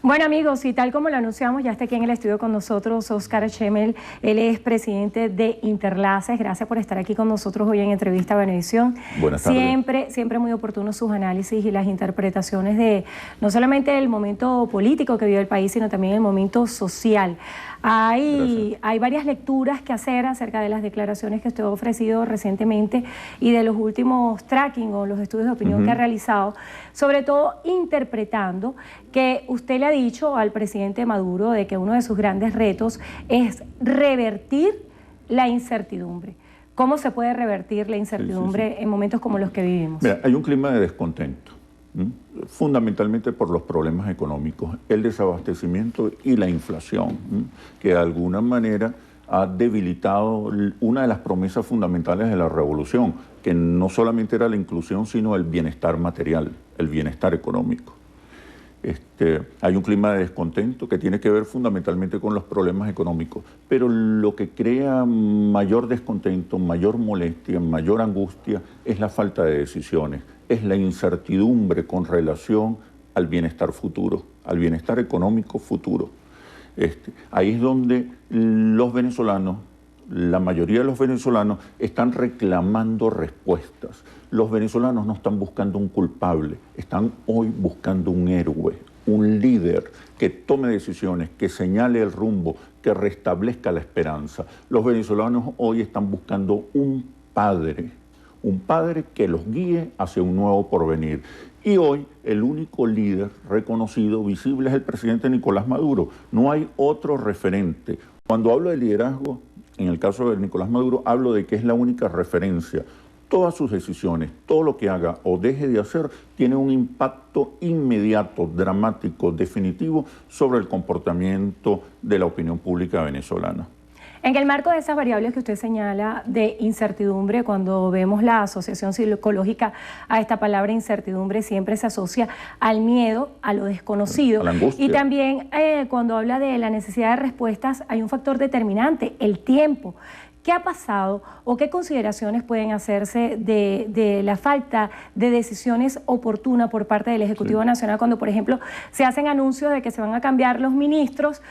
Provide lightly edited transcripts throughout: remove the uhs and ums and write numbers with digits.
Bueno amigos, y tal como lo anunciamos, ya está aquí en el estudio con nosotros Óscar Schemmel. Él es presidente de Interlaces. Gracias por estar aquí con nosotros hoy en Entrevista Venevisión. Buenas tardes. Siempre muy oportunos sus análisis y las interpretaciones de no solamente el momento político que vive el país, sino también el momento social. Hay varias lecturas que hacer acerca de las declaraciones que usted ha ofrecido recientemente y de los últimos tracking o los estudios de opinión que ha realizado, sobre todo interpretando que usted le ha dicho al presidente Maduro de que uno de sus grandes retos es revertir la incertidumbre. ¿Cómo se puede revertir la incertidumbre en momentos como los que vivimos? Mira, hay un clima de descontento, fundamentalmente por los problemas económicos, el desabastecimiento y la inflación, que de alguna manera ha debilitado una de las promesas fundamentales de la revolución, que no solamente era la inclusión, sino el bienestar material, el bienestar económico. Hay un clima de descontento que tiene que ver fundamentalmente con los problemas económicos, pero lo que crea mayor descontento, mayor molestia, mayor angustia es la falta de decisiones, es la incertidumbre con relación al bienestar futuro, al bienestar económico futuro. Ahí es donde los venezolanos, la mayoría de los venezolanos están reclamando respuestas. Los venezolanos no están buscando un culpable, están hoy buscando un héroe, un líder que tome decisiones, que señale el rumbo, que restablezca la esperanza. Los venezolanos hoy están buscando un padre que los guíe hacia un nuevo porvenir. Y hoy el único líder reconocido, visible, es el presidente Nicolás Maduro. No hay otro referente. Cuando hablo de liderazgo, en el caso de Nicolás Maduro, hablo de que es la única referencia. Todas sus decisiones, todo lo que haga o deje de hacer, tiene un impacto inmediato, dramático, definitivo sobre el comportamiento de la opinión pública venezolana. En el marco de esas variables que usted señala de incertidumbre, cuando vemos la asociación psicológica a esta palabra incertidumbre, siempre se asocia al miedo, a lo desconocido. A la angustia. Y también cuando habla de la necesidad de respuestas, hay un factor determinante, el tiempo. ¿Qué ha pasado o qué consideraciones pueden hacerse de la falta de decisiones oportunas por parte del Ejecutivo Nacional cuando, por ejemplo, se hacen anuncios de que se van a cambiar los ministros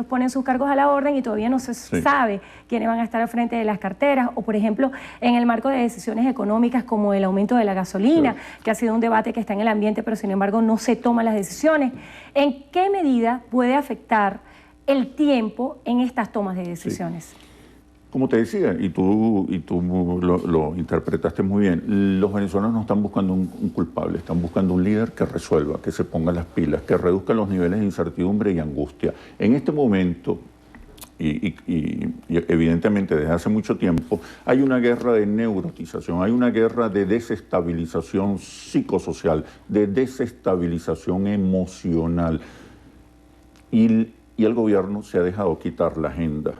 ponen sus cargos a la orden y todavía no se sabe quiénes van a estar al frente de las carteras? O, por ejemplo, en el marco de decisiones económicas como el aumento de la gasolina, que ha sido un debate que está en el ambiente, pero sin embargo no se toman las decisiones. ¿En qué medida puede afectar el tiempo en estas tomas de decisiones? Como te decía, y tú lo interpretaste muy bien, los venezolanos no están buscando un culpable, están buscando un líder que resuelva, que se ponga las pilas, que reduzca los niveles de incertidumbre y angustia. En este momento, y evidentemente desde hace mucho tiempo, hay una guerra de neurotización, hay una guerra de desestabilización psicosocial, de desestabilización emocional. Y el gobierno se ha dejado quitar la agenda.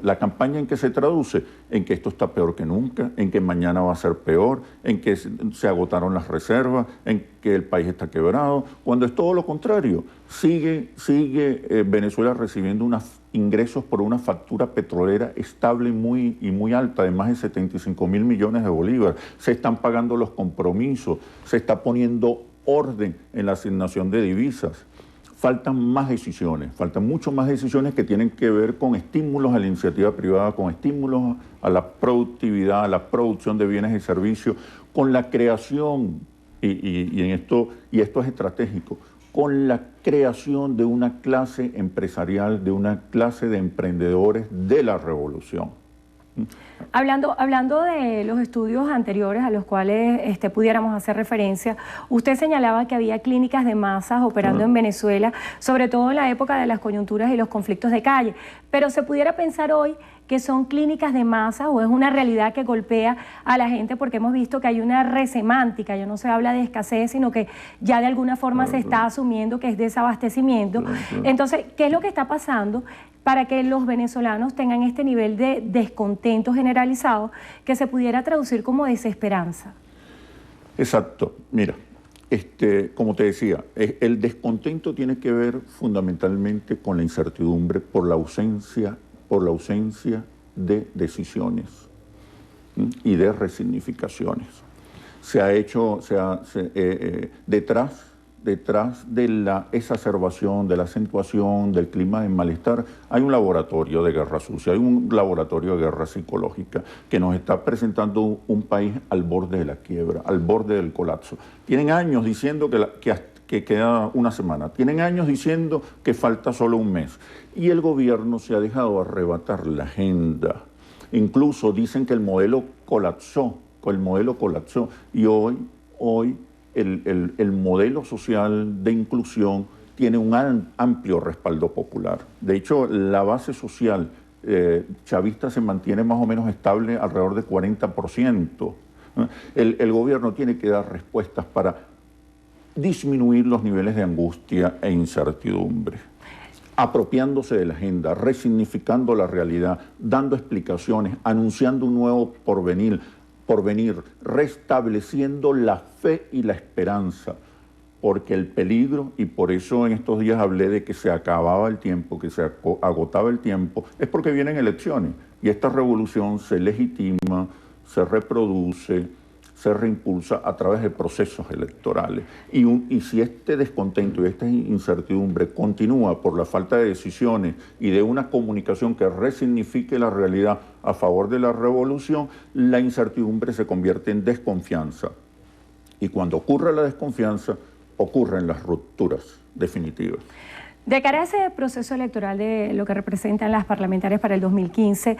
La campaña en que se traduce, en que esto está peor que nunca, en que mañana va a ser peor, en que se agotaron las reservas, en que el país está quebrado, cuando es todo lo contrario. Sigue Venezuela recibiendo unos ingresos por una factura petrolera estable y muy alta, de más de 75.000 millones de bolívares. Se están pagando los compromisos, se está poniendo orden en la asignación de divisas. Faltan más decisiones, faltan mucho más decisiones que tienen que ver con estímulos a la iniciativa privada, con estímulos a la productividad, a la producción de bienes y servicios, con la creación, y esto es estratégico, con la creación de una clase empresarial, de una clase de emprendedores de la revolución. Hablando de los estudios anteriores a los cuales pudiéramos hacer referencia, usted señalaba que había clínicas de masas operando en Venezuela, sobre todo en la época de las coyunturas y los conflictos de calle, pero se pudiera pensar hoy que son clínicas de masa o es una realidad que golpea a la gente, porque hemos visto que hay una resemántica, ya no se habla de escasez, sino que ya de alguna forma se está asumiendo que es desabastecimiento. Entonces, ¿qué es lo que está pasando para que los venezolanos tengan este nivel de descontento generalizado que se pudiera traducir como desesperanza? Exacto. Mira, como te decía, el descontento tiene que ver fundamentalmente con la incertidumbre por la ausencia de decisiones y de resignificaciones. Detrás detrás de la exacerbación, de la acentuación del clima de malestar, hay un laboratorio de guerra sucia, hay un laboratorio de guerra psicológica que nos está presentando un país al borde de la quiebra, al borde del colapso. Tienen años diciendo que queda una semana, tienen años diciendo que falta solo un mes, y el gobierno se ha dejado arrebatar la agenda. Incluso dicen que el modelo colapsó, y hoy el modelo social de inclusión tiene un amplio respaldo popular. De hecho, la base social chavista se mantiene más o menos estable alrededor de 40%. El gobierno tiene que dar respuestas para disminuir los niveles de angustia e incertidumbre, apropiándose de la agenda, resignificando la realidad, dando explicaciones, anunciando un nuevo porvenir, restableciendo la fe y la esperanza, porque el peligro, y por eso en estos días hablé de que se acababa el tiempo, que se agotaba el tiempo, es porque vienen elecciones, y esta revolución se legitima, se reproduce, se reimpulsa a través de procesos electorales. Y si este descontento y esta incertidumbre continúa por la falta de decisiones y de una comunicación que resignifique la realidad a favor de la revolución, la incertidumbre se convierte en desconfianza. Y cuando ocurre la desconfianza, ocurren las rupturas definitivas. De cara a ese proceso electoral de lo que representan las parlamentarias para el 2015,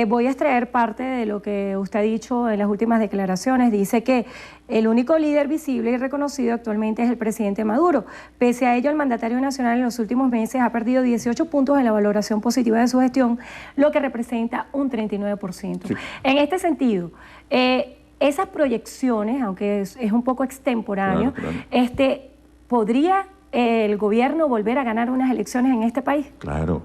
voy a extraer parte de lo que usted ha dicho en las últimas declaraciones. Dice que el único líder visible y reconocido actualmente es el presidente Maduro. Pese a ello, el mandatario nacional en los últimos meses ha perdido 18 puntos en la valoración positiva de su gestión, lo que representa un 39%. Sí. En este sentido, esas proyecciones, aunque es un poco extemporáneo, claro. ¿Podría el gobierno volver a ganar unas elecciones en este país? Claro.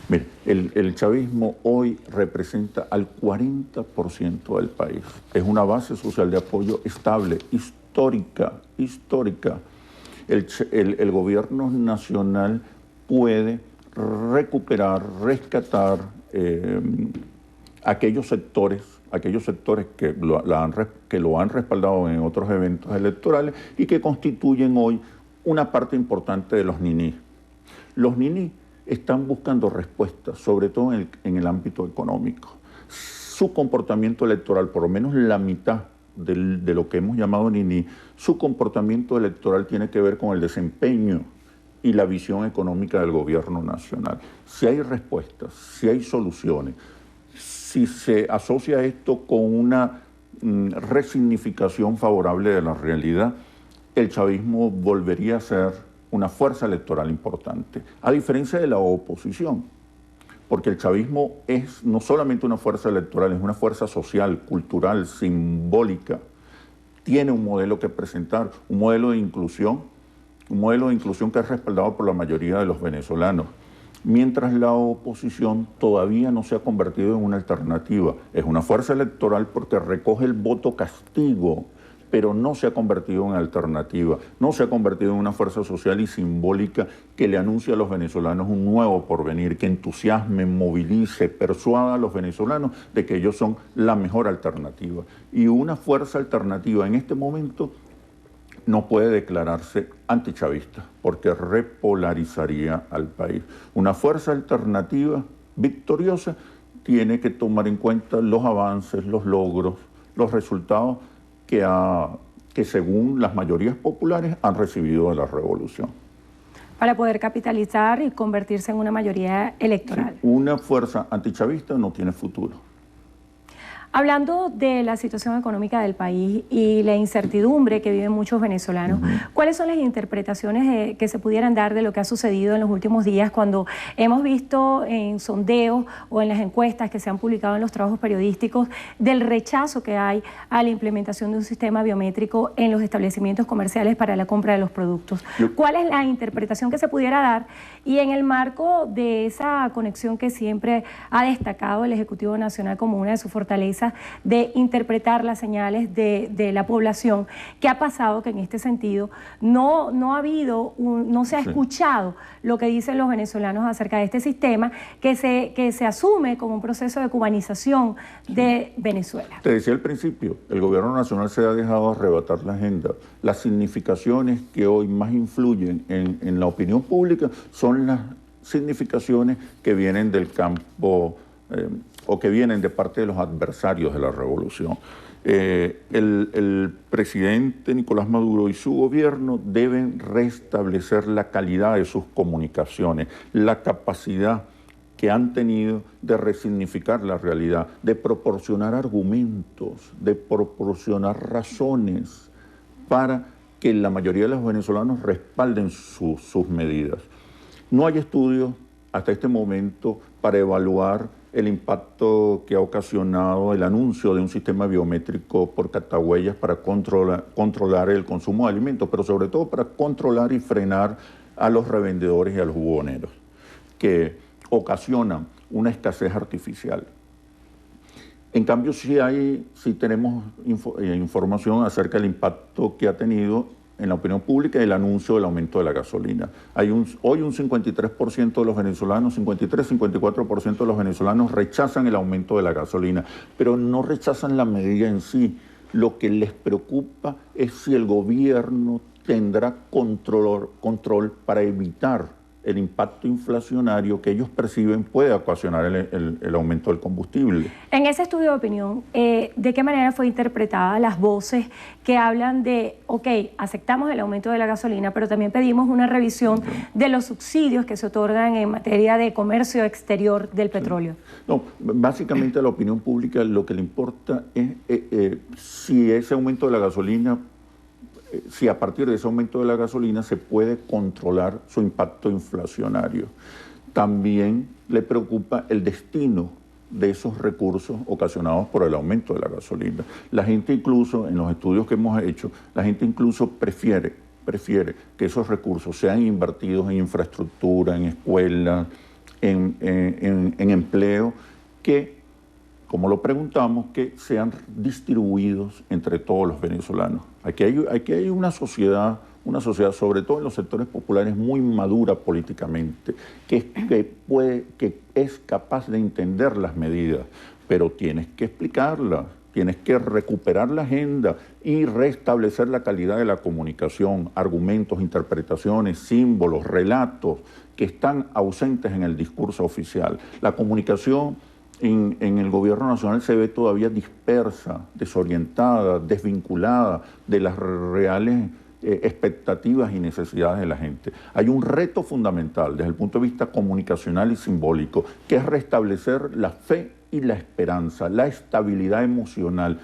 Mire, el chavismo hoy representa al 40% del país. Es una base social de apoyo estable, histórica. El gobierno nacional puede recuperar, rescatar aquellos sectores que lo han respaldado en otros eventos electorales y que constituyen hoy una parte importante de los niní. Los niní están buscando respuestas, sobre todo en el ámbito económico. Su comportamiento electoral, por lo menos la mitad de lo que hemos llamado niní, su comportamiento electoral tiene que ver con el desempeño y la visión económica del gobierno nacional. Si hay respuestas, si hay soluciones, si se asocia esto con una resignificación favorable de la realidad, el chavismo volvería a ser una fuerza electoral importante, a diferencia de la oposición, porque el chavismo es no solamente una fuerza electoral, es una fuerza social, cultural, simbólica. Tiene un modelo que presentar, un modelo de inclusión que es respaldado por la mayoría de los venezolanos, mientras la oposición todavía no se ha convertido en una alternativa. Es una fuerza electoral porque recoge el voto castigo, pero no se ha convertido en alternativa, no se ha convertido en una fuerza social y simbólica que le anuncie a los venezolanos un nuevo porvenir, que entusiasme, movilice, persuada a los venezolanos de que ellos son la mejor alternativa. Y una fuerza alternativa en este momento no puede declararse antichavista, porque repolarizaría al país. Una fuerza alternativa victoriosa tiene que tomar en cuenta los avances, los logros, los resultados que según las mayorías populares han recibido de la revolución. Para poder capitalizar y convertirse en una mayoría electoral. Sí, una fuerza antichavista no tiene futuro. Hablando de la situación económica del país y la incertidumbre que viven muchos venezolanos, ¿cuáles son las interpretaciones que se pudieran dar de lo que ha sucedido en los últimos días cuando hemos visto en sondeos o en las encuestas que se han publicado en los trabajos periodísticos del rechazo que hay a la implementación de un sistema biométrico en los establecimientos comerciales para la compra de los productos? ¿Cuál es la interpretación que se pudiera dar? Y en el marco de esa conexión que siempre ha destacado el Ejecutivo Nacional como una de sus fortalezas, fortaleza de interpretar las señales de la población. ¿Qué ha pasado? Que en este sentido no ha habido, no se ha escuchado lo que dicen los venezolanos acerca de este sistema que se asume como un proceso de cubanización de Venezuela. Te decía al principio, el gobierno nacional se ha dejado arrebatar la agenda. Las significaciones que hoy más influyen en la opinión pública son las significaciones que vienen del campo o que vienen de parte de los adversarios de la revolución. El presidente Nicolás Maduro y su gobierno deben restablecer la calidad de sus comunicaciones, la capacidad que han tenido de resignificar la realidad, de proporcionar argumentos, de proporcionar razones para que la mayoría de los venezolanos respalden sus medidas. No hay estudios hasta este momento para evaluar el impacto que ha ocasionado el anuncio de un sistema biométrico por catahuellas para controlar el consumo de alimentos, pero sobre todo para controlar y frenar a los revendedores y a los buhoneros, que ocasionan una escasez artificial. En cambio, sí tenemos información acerca del impacto que ha tenido en la opinión pública el anuncio del aumento de la gasolina. Hoy un 53% de los venezolanos, 53-54% de los venezolanos rechazan el aumento de la gasolina, pero no rechazan la medida en sí. Lo que les preocupa es si el gobierno tendrá control para evitar el impacto inflacionario que ellos perciben puede ocasionar el aumento del combustible. En ese estudio de opinión, ¿de qué manera fue interpretada las voces que hablan de, ok, aceptamos el aumento de la gasolina, pero también pedimos una revisión de los subsidios que se otorgan en materia de comercio exterior del petróleo? No, básicamente a la opinión pública lo que le importa es si ese aumento de la gasolina, si a partir de ese aumento de la gasolina se puede controlar su impacto inflacionario. También le preocupa el destino de esos recursos ocasionados por el aumento de la gasolina. La gente incluso, en los estudios que hemos hecho, la gente incluso prefiere que esos recursos sean invertidos en infraestructura, en escuelas, en empleo, que, como lo preguntamos, que sean distribuidos entre todos los venezolanos. Aquí hay una sociedad, sobre todo en los sectores populares, muy madura políticamente, que es capaz de entender las medidas, pero tienes que explicarlas, tienes que recuperar la agenda y restablecer la calidad de la comunicación, argumentos, interpretaciones, símbolos, relatos que están ausentes en el discurso oficial. La comunicación en el gobierno nacional se ve todavía dispersa, desorientada, desvinculada de las reales expectativas y necesidades de la gente. Hay un reto fundamental desde el punto de vista comunicacional y simbólico, que es restablecer la fe y la esperanza, la estabilidad emocional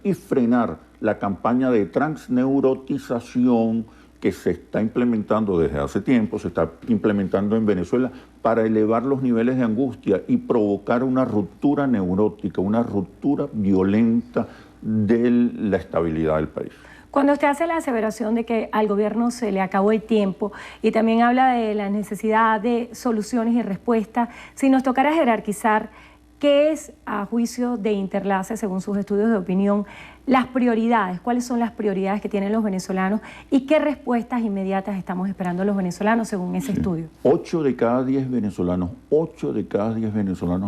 y frenar la campaña de transneurotización que se está implementando desde hace tiempo, se está implementando en Venezuela para elevar los niveles de angustia y provocar una ruptura neurótica, una ruptura violenta de la estabilidad del país. Cuando usted hace la aseveración de que al gobierno se le acabó el tiempo y también habla de la necesidad de soluciones y respuestas, si nos tocara jerarquizar, ¿qué es, a juicio de Interlace, según sus estudios de opinión, las prioridades? ¿Cuáles son las prioridades que tienen los venezolanos y qué respuestas inmediatas estamos esperando los venezolanos según ese estudio? 8 de cada 10 venezolanos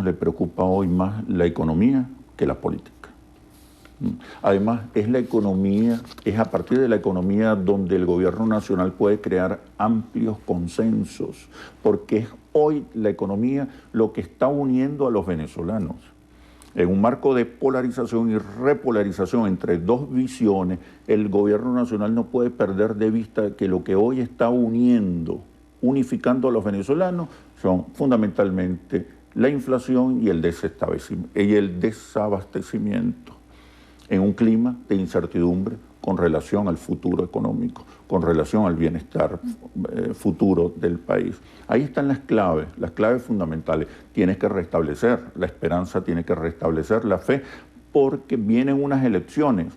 le preocupa hoy más la economía que la política. Además, es a partir de la economía donde el gobierno nacional puede crear amplios consensos, porque es hoy la economía lo que está uniendo a los venezolanos. En un marco de polarización y repolarización entre dos visiones, el gobierno nacional no puede perder de vista que lo que hoy está unificando a los venezolanos son fundamentalmente la inflación y el desabastecimiento en un clima de incertidumbre con relación al futuro económico, con relación al bienestar futuro del país. Ahí están las claves fundamentales. Tienes que restablecer la esperanza, tienes que restablecer la fe, porque vienen unas elecciones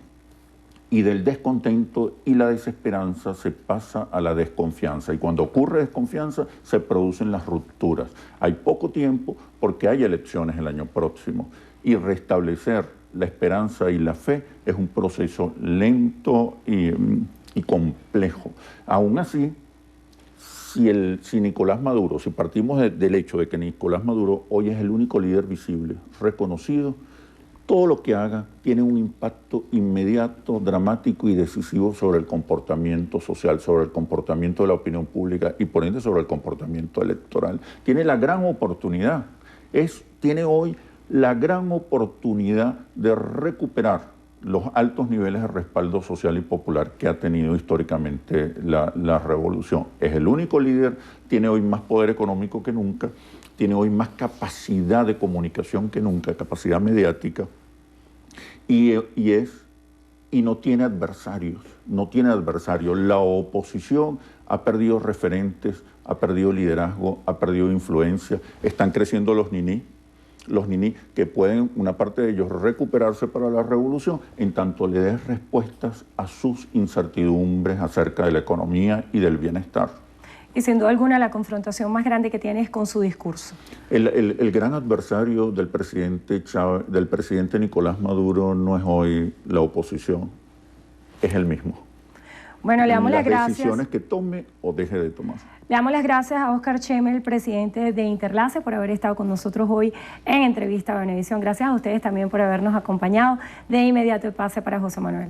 y del descontento y la desesperanza se pasa a la desconfianza. Y cuando ocurre desconfianza, se producen las rupturas. Hay poco tiempo porque hay elecciones el año próximo. Y restablecer la esperanza y la fe es un proceso lento y complejo. Aún así, si Nicolás Maduro, si partimos del hecho de que Nicolás Maduro hoy es el único líder visible, reconocido, todo lo que haga tiene un impacto inmediato, dramático y decisivo sobre el comportamiento social, sobre el comportamiento de la opinión pública y por ende sobre el comportamiento electoral. Tiene la gran oportunidad, tiene hoy la gran oportunidad de recuperar los altos niveles de respaldo social y popular que ha tenido históricamente la revolución. Es el único líder, tiene hoy más poder económico que nunca, tiene hoy más capacidad de comunicación que nunca, capacidad mediática, y no tiene adversarios, La oposición ha perdido referentes, ha perdido liderazgo, ha perdido influencia, están creciendo los niní que pueden, una parte de ellos, recuperarse para la revolución, en tanto le des respuestas a sus incertidumbres acerca de la economía y del bienestar. Y sin duda alguna la confrontación más grande que tiene es con su discurso. El gran adversario del presidente Nicolás Maduro no es hoy la oposición, es él mismo. Bueno, le damos las gracias. Las decisiones que tome o deje de tomar. Le damos las gracias a Óscar Cheme, el presidente de Interlace, por haber estado con nosotros hoy en Entrevista a Venevisión. Gracias a ustedes también por habernos acompañado. De inmediato el pase para José Manuel.